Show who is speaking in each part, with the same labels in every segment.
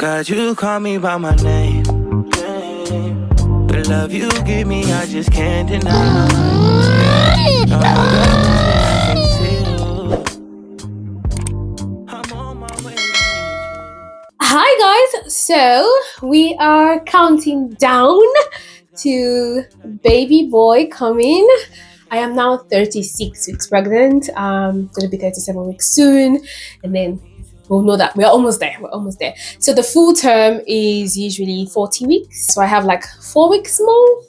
Speaker 1: God, you call me by my name. The love you give me, I just can't deny. No longer I'm on my way to meet you.
Speaker 2: Hi guys, so we are counting down to baby boy coming. I am now 36 weeks pregnant. Gonna be 37 weeks soon, and then we'll know that we're almost there. So the full term is usually 40 weeks. So I have like 4 weeks more.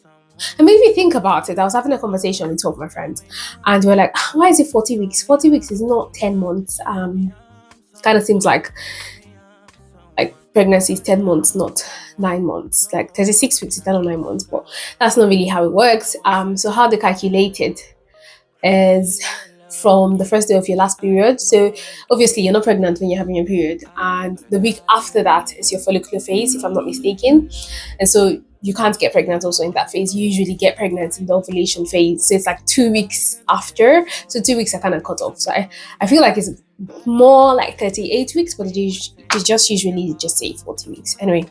Speaker 2: And maybe if you think about it, I was having a conversation with two of my friends, and we're like, why is it 40 weeks? 40 weeks is not 10 months. Kind of seems like pregnancy is 10 months, not 9 months. Like 36 weeks is not 9 months, but that's not really how it works. So how they calculate it is from the first day of your last period. So obviously you're not pregnant when you're having your period, and the week after that is your follicular phase, if I'm not mistaken. And so you can't get pregnant also in that phase. You usually get pregnant in the ovulation phase. So it's like 2 weeks after. So 2 weeks are kind of cut off. So I feel like it's more like 38 weeks, but they just usually just say 40 weeks. Anyway,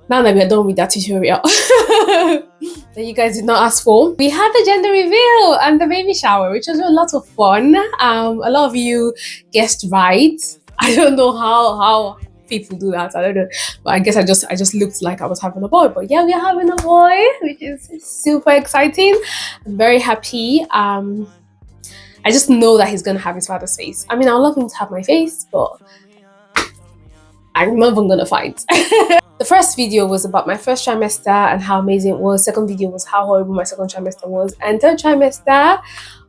Speaker 2: now that we're done with that tutorial that you guys did not ask for, we had the gender reveal and the baby shower, which was a lot of fun. A lot of you guessed right. I don't know how people do that. I don't know, but I guess I just looked like I was having a boy. But yeah, we're having a boy, which is super exciting. I'm very happy. I just know that he's gonna have his father's face. I mean, I would love him to have my face, but I'm not even gonna fight. The first video was about my first trimester and how amazing it was. Second video was how horrible my second trimester was. And third trimester,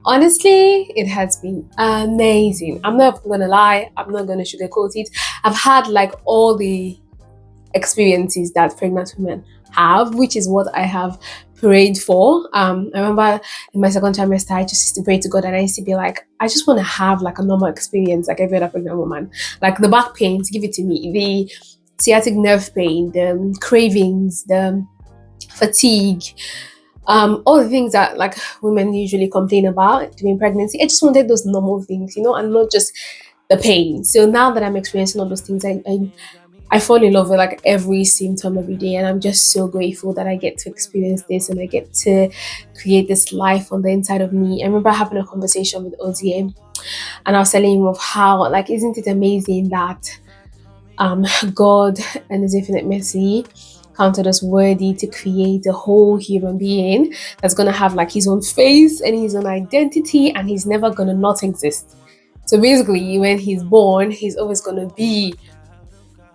Speaker 2: honestly, it has been amazing. I'm not gonna lie, I'm not gonna sugarcoat it. I've had like all the experiences that pregnant women have, which is what I have prayed for. I remember in my second trimester, I just used to pray to God, and I used to be like, I just want to have like a normal experience like every other pregnant woman. Like the back pains, give it to me. The sciatic nerve pain, the cravings, the fatigue, all the things that like women usually complain about during pregnancy. I just wanted those normal things, and not just the pain. So now that I'm experiencing all those things, I fall in love with like every symptom every day, and I'm just so grateful that I get to experience this and I get to create this life on the inside of me. I remember having a conversation with Ozie, and I was telling him of how, like, isn't it amazing that God and His infinite mercy counted us worthy to create a whole human being that's gonna have like his own face and his own identity, and he's never gonna not exist. So basically, when he's born, he's always gonna be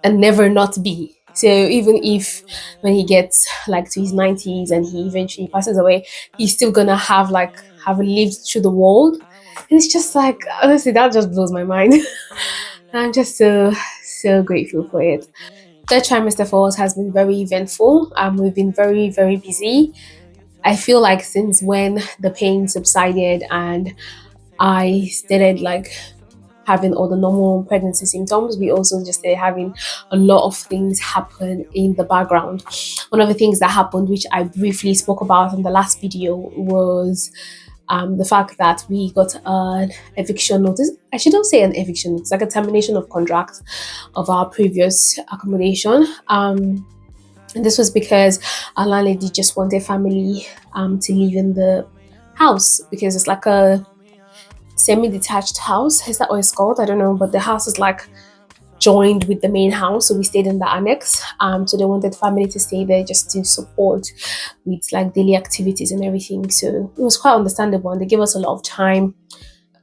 Speaker 2: and never not be. So even if when he gets like to his 90s and he eventually passes away, he's still gonna have lived through the world. And it's just like, honestly, that just blows my mind. I'm just so grateful for it. Third trimester for us has been very eventful. We've been very, very busy. I feel like since when the pain subsided and I started like having all the normal pregnancy symptoms, we also just started having a lot of things happen in the background. One of the things that happened, which I briefly spoke about in the last video, was the fact that we got an eviction notice. I shouldn't say an eviction, it's like a termination of contract of our previous accommodation. And this was because our landlady just wanted family to live in the house, because it's like a semi-detached house. Is that what it's called? I don't know, but the house is like joined with the main house, so we stayed in the annex. So they wanted family to stay there just to support with like daily activities and everything. So it was quite understandable, and they gave us a lot of time,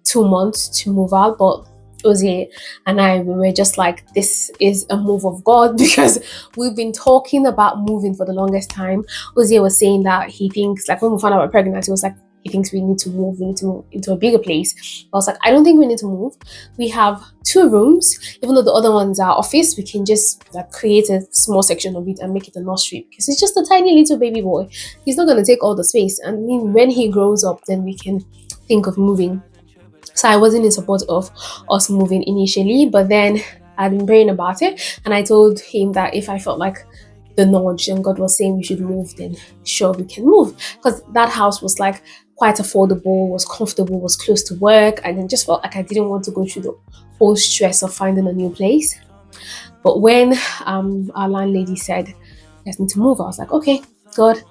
Speaker 2: 2 months to move out. But Ozie and I, we were just like, this is a move of God, because we've been talking about moving for the longest time. Ozie was saying that he thinks, like when we found out we're pregnant, he was like, he thinks we need to move into a bigger place. I was like, I don't think we need to move. We have 2 rooms, even though the other ones are office. We can just like create a small section of it and make it a nursery, because it's just a tiny little baby boy. He's not going to take all the space, and I mean, when he grows up, then we can think of moving. So I wasn't in support of us moving initially, but then I'd been praying about it, and I told him that if I felt like the nudge and God was saying we should move, then sure, we can move, because that house was like quite affordable, was comfortable, was close to work, and then just felt like I didn't want to go through the whole stress of finding a new place. But when our landlady said, "You guys need to move," I was like, "Okay, God,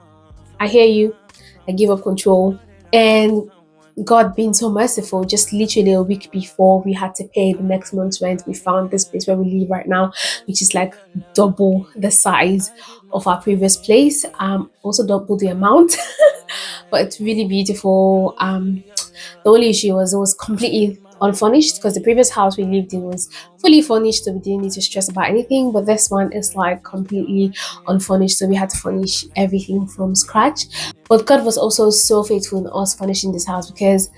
Speaker 2: I hear you. I give up control." And God being so merciful, just literally a week before we had to pay the next month's rent, we found this place where we live right now, which is like double the size of our previous place. Also double the amount, but it's really beautiful. The only issue was it was completely unfurnished because the previous house we lived in was fully furnished, so we didn't need to stress about anything. But this one is like completely unfurnished, so we had to furnish everything from scratch. But God was also so faithful in us furnishing this house because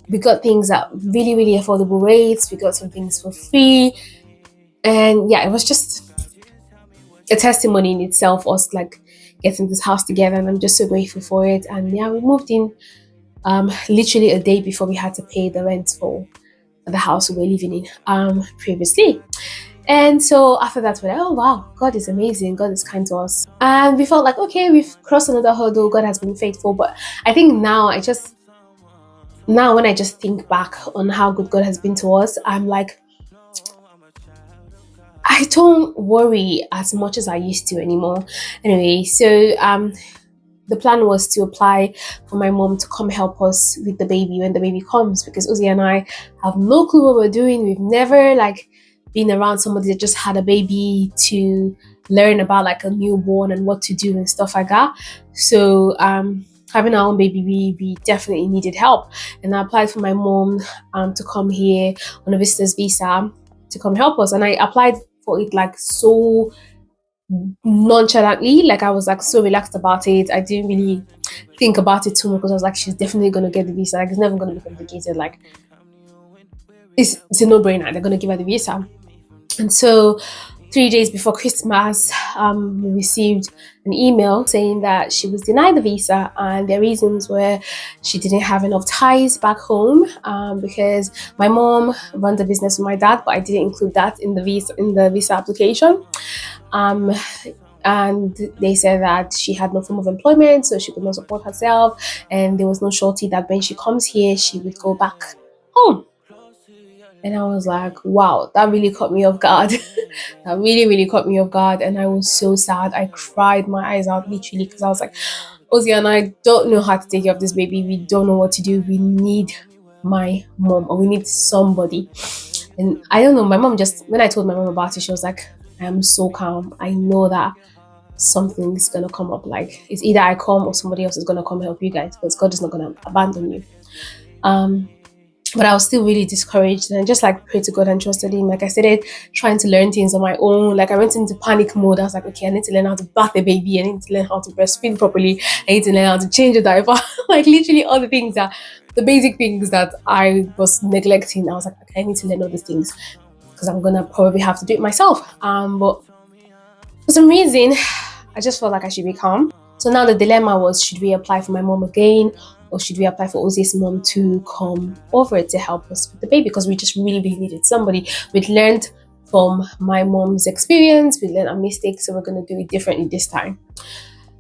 Speaker 2: we got things at really, really affordable rates. We got some things for free. And yeah, it was just a testimony in itself, us like getting this house together. And I'm just so grateful for it. And yeah, we moved in literally a day before we had to pay the rent for the house we were living in previously. And so after that, we're like, oh wow, God is amazing. God is kind to us. And we felt like, okay, we've crossed another hurdle. God has been faithful. But I think now when I just think back on how good God has been to us, I'm like, I don't worry as much as I used to anymore. Anyway, so the plan was to apply for my mom to come help us with the baby when the baby comes, because Uzi and I have no clue what we're doing. We've never like been around somebody that just had a baby to learn about like a newborn and what to do and stuff like that. So having our own baby, we definitely needed help. And I applied for my mom to come here on a visitor's visa to come help us. And I applied for it like so nonchalantly, like I was like so relaxed about it. I didn't really think about it too much because I was like, she's definitely gonna get the visa. Like it's never gonna be complicated. Like it's a no-brainer. They're gonna give her the visa. And so 3 days before Christmas, we received an email saying that she was denied the visa, and their reasons were she didn't have enough ties back home, because my mom runs a business with my dad, but I didn't include that in the visa application. Um, and they said that she had no form of employment, so she could not support herself, and there was no surety that when she comes here, she would go back home. And I was like, wow, that really caught me off guard. That really, really caught me off guard. And I was so sad. I cried my eyes out literally because I was like, Ozzy and I don't know how to take care of this baby. We don't know what to do. We need my mom, or we need somebody. And I don't know, my mom just, when I told my mom about it, she was like, I am so calm. I know that something is going to come up. Like, it's either I come or somebody else is going to come help you guys, because God is not going to abandon you. But I was still really discouraged, and I just like prayed to God and trusted Him. Like I started trying to learn things on my own. Like I went into panic mode. I was like, okay, I need to learn how to bath a baby. I need to learn how to breastfeed properly. I need to learn how to change a diaper. Like literally all the things that, the basic things that I was neglecting. I was like, okay, I need to learn all these things because I'm gonna probably have to do it myself. But for some reason, I just felt like I should be calm. So now the dilemma was, should we apply for my mom again, or should we apply for Ozzy's mom to come over to help us with the baby? Because we just really, really needed somebody. We'd learned from my mom's experience, we learned our mistakes, so we're going to do it differently this time.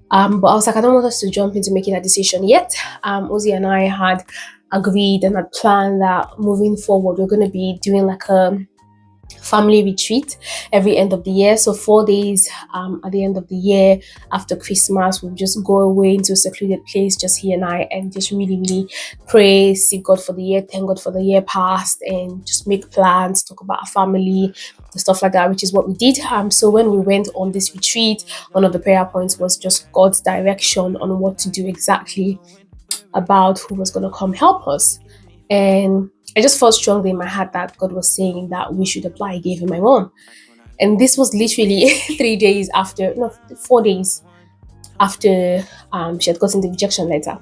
Speaker 2: But I was like, I don't want us to jump into making a decision yet. Ozzy and I had agreed and had planned that moving forward, we're going to be doing like a family retreat every end of the year. So 4 days at the end of the year after Christmas, we'll just go away into a secluded place, just he and I, and just really, really pray, seek God for the year, thank God for the year past, and just make plans, talk about our family, and stuff like that, which is what we did. So when we went on this retreat, one of the prayer points was just God's direction on what to do exactly about who was going to come help us. And I just felt strongly in my heart that God was saying that we should apply again for my mom. And this was literally 3 days after, no, 4 days after she had gotten the rejection letter.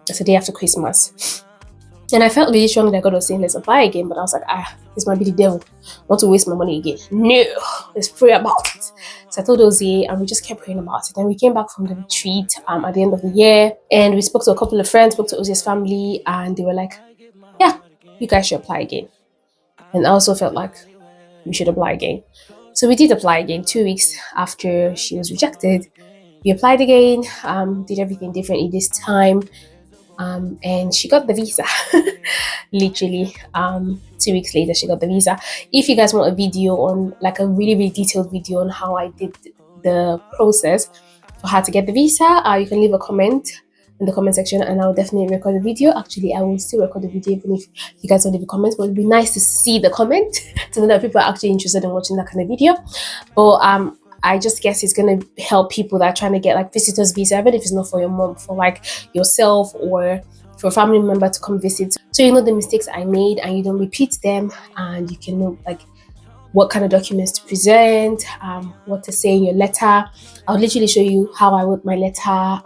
Speaker 2: It's the day after Christmas. And I felt really strongly that God was saying, let's apply again. But I was like, this might be the devil. I want to waste my money again. No, let's pray about it. So I told Ozzy, and we just kept praying about it. And we came back from the retreat at the end of the year. And we spoke to a couple of friends, spoke to Ozzy's family, and they were like, yeah, you guys should apply again. And I also felt like we should apply again. So we did apply again 2 weeks after she was rejected. We applied again, did everything differently this time. and she got the visa. Literally, 2 weeks later, she got the visa. If you guys want a video on, like a really, really detailed video on how I did the process for how to get the visa, you can leave a comment in the comment section, and I'll definitely record a video. Actually, I will still record the video even if you guys don't leave a comment, but it'd be nice to see the comment to know that people are actually interested in watching that kind of video. But I just guess it's gonna help people that are trying to get like visitors visa, even if it's not for your mom, for like yourself or for a family member to come visit. So you know the mistakes I made and you don't repeat them, and you can know like what kind of documents to present, what to say in your letter. I'll literally show you how I wrote my letter,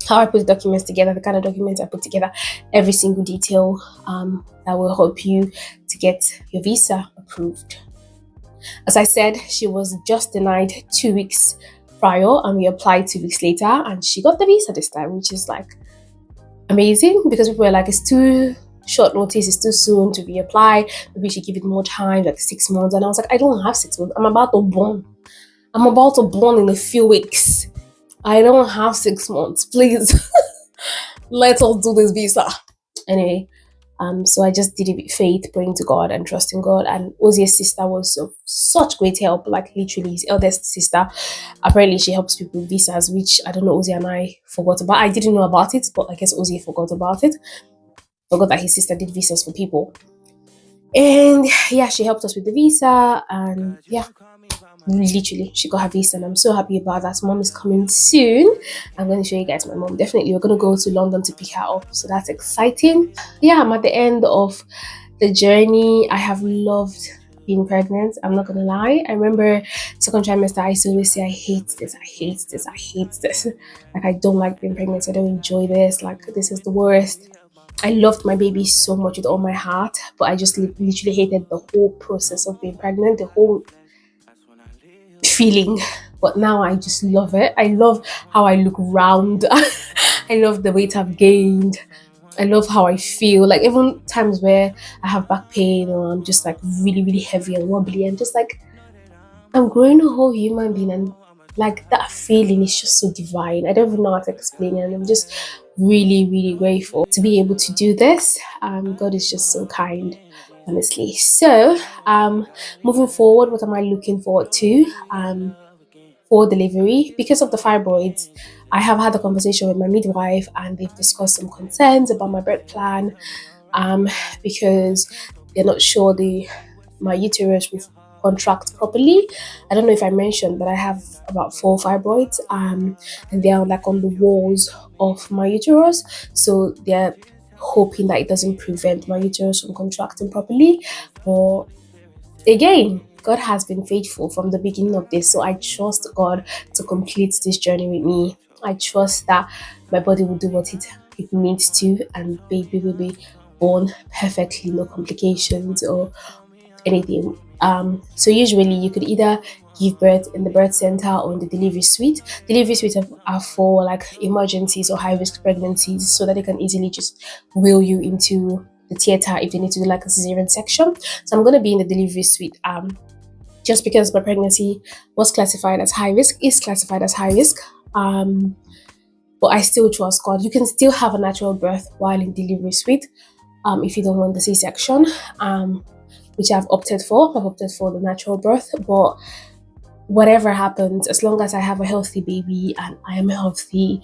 Speaker 2: how I put the documents together, the kind of documents I put together, every single detail that will help you to get your visa approved. As I said, she was just denied 2 weeks prior, and we applied 2 weeks later, and she got the visa this time, which is like amazing, because people were like, it's too short notice, it's too soon to reapply, maybe we should give it more time, like 6 months. And I was like, I don't have 6 months. I'm about to born in a few weeks. I don't have 6 months. Please, let us do this visa. Anyway, so I just did it with faith, praying to God and trusting God. And Ozzy's sister was of such great help, like literally his eldest sister. Apparently, she helps people with visas, which I don't know, Ozzy and I forgot about. I didn't know about it, but I guess Ozzy forgot about it. Forgot that his sister did visas for people. And yeah, she helped us with the visa, and yeah, literally she got her visa, and I'm so happy about that. Mom is coming soon. I'm going to show you guys my mom. Definitely, we're going to go to London to pick her up, so that's exciting. Yeah, I'm at the end of the journey. I have loved being pregnant. I'm not gonna lie. I remember second trimester, I used to always say, I hate this, I hate this, I hate this. Like, I don't like being pregnant. I don't enjoy this. Like, this is the worst. I loved my baby so much with all my heart, but I just literally hated the whole process of being pregnant, the whole feeling. But now I just love it. I love how I look round. I love the weight I've gained. I love how I feel. Like, even times where I have back pain or I'm just like really, really heavy and wobbly, I'm just like, I'm growing a whole human being, and like that feeling is just so divine. I don't even know how to explain it, and I'm just really, really grateful to be able to do this. God is just so kind, honestly. So, moving forward, what am I looking forward to? For delivery, because of the fibroids, I have had a conversation with my midwife, and they've discussed some concerns about my birth plan, because they're not sure my uterus will contract properly. I don't know if I mentioned, but I have about 4 fibroids, and they are like on the walls of my uterus, so they're hoping that it doesn't prevent my uterus from contracting properly. But again, God has been faithful from the beginning of this, so I trust God to complete this journey with me. I trust that my body will do what it needs to, and baby will be born perfectly, no complications or anything. So usually you could either give birth in the birth center or in the delivery suite. Delivery suites are for like emergencies or high risk pregnancies, so that they can easily just wheel you into the theater if they need to do like a cesarean section. So I'm going to be in the delivery suite, just because my pregnancy was classified as high risk, is classified as high risk. But I still trust God. You can still have a natural birth while in delivery suite, if you don't want the C-section, which I've opted for. I've opted for the natural birth. But whatever happens, as long as I have a healthy baby and I am healthy,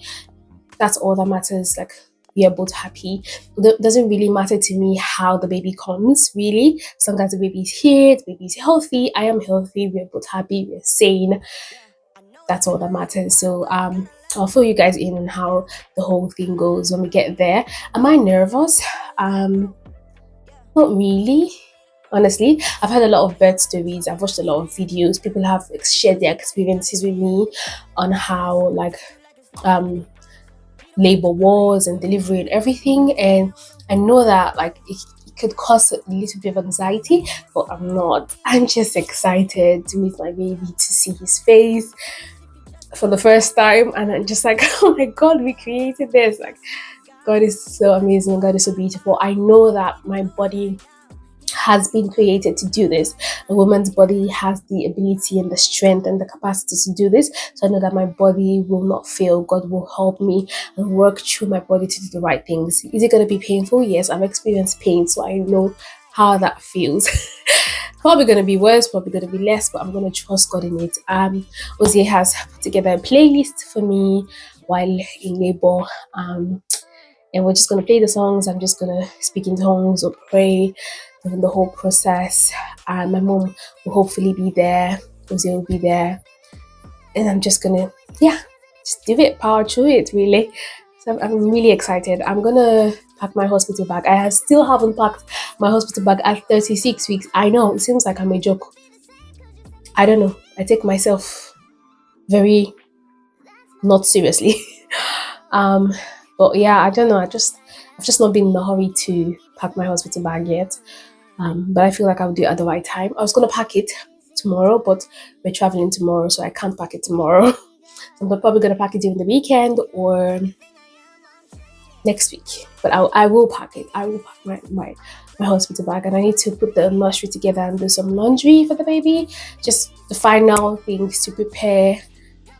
Speaker 2: that's all that matters. Like, we are both happy. It doesn't really matter to me how the baby comes, really. As long as the baby is here, the baby is healthy, I am healthy, we're both happy, we're sane. That's all that matters. So I'll fill you guys in on how the whole thing goes when we get there. Am I nervous? Not really. Honestly, I've had a lot of birth stories. I've watched a lot of videos. People have shared their experiences with me on how like labor was and delivery and everything, and I know that like it could cause a little bit of anxiety, but I'm not. I'm just excited to meet my baby, to see his face for the first time, and I'm just like, oh my God, we created this. Like, God is so amazing, God is so beautiful. I know that my body has been created to do this. A woman's body has the ability and the strength and the capacity to do this. So I know that my body will not fail. God will help me and work through my body to do the right things. Is it going to be painful? Yes, I've experienced pain, so I know how that feels. Probably going to be worse, probably going to be less, but I'm going to trust God in it. Ozie has put together a playlist for me while in labor. And we're just going to play the songs. I'm just going to speak in tongues or pray during the whole process. And my mom will hopefully be there. Ozie will be there. And I'm just going to, just do it, power through it, really. So I'm really excited. I'm going to pack my hospital bag. I still haven't packed my hospital bag at 36 weeks. I know, it seems like I'm a joke. I don't know. I take myself very not seriously. But yeah, I don't know. I've just not been in a hurry to pack my hospital bag yet. But I feel like I'll do it at the right time. I was gonna pack it tomorrow, but we're traveling tomorrow, so I can't pack it tomorrow. So I'm probably gonna pack it during the weekend or next week. But I will pack it. I will pack my hospital bag, and I need to put the nursery together and do some laundry for the baby. Just the final things to prepare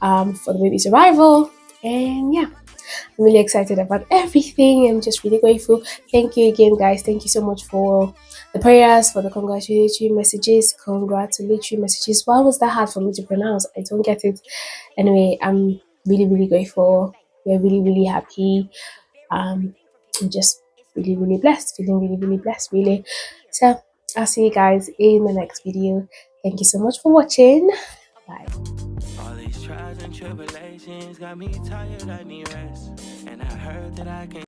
Speaker 2: for the baby's arrival. And yeah, I'm really excited about everything. I'm just really grateful. Thank you again, guys. Thank you so much for the prayers, for the congratulatory messages. Why was that hard for me to pronounce? I don't get it. Anyway, I'm really, really grateful. We're really, really happy. I'm just really, really blessed. Feeling really, really blessed, really. So I'll see you guys in the next video. Thank you so much for watching. Bye.
Speaker 1: All these trials and tribulations got me tired, I need rest. And I heard that I can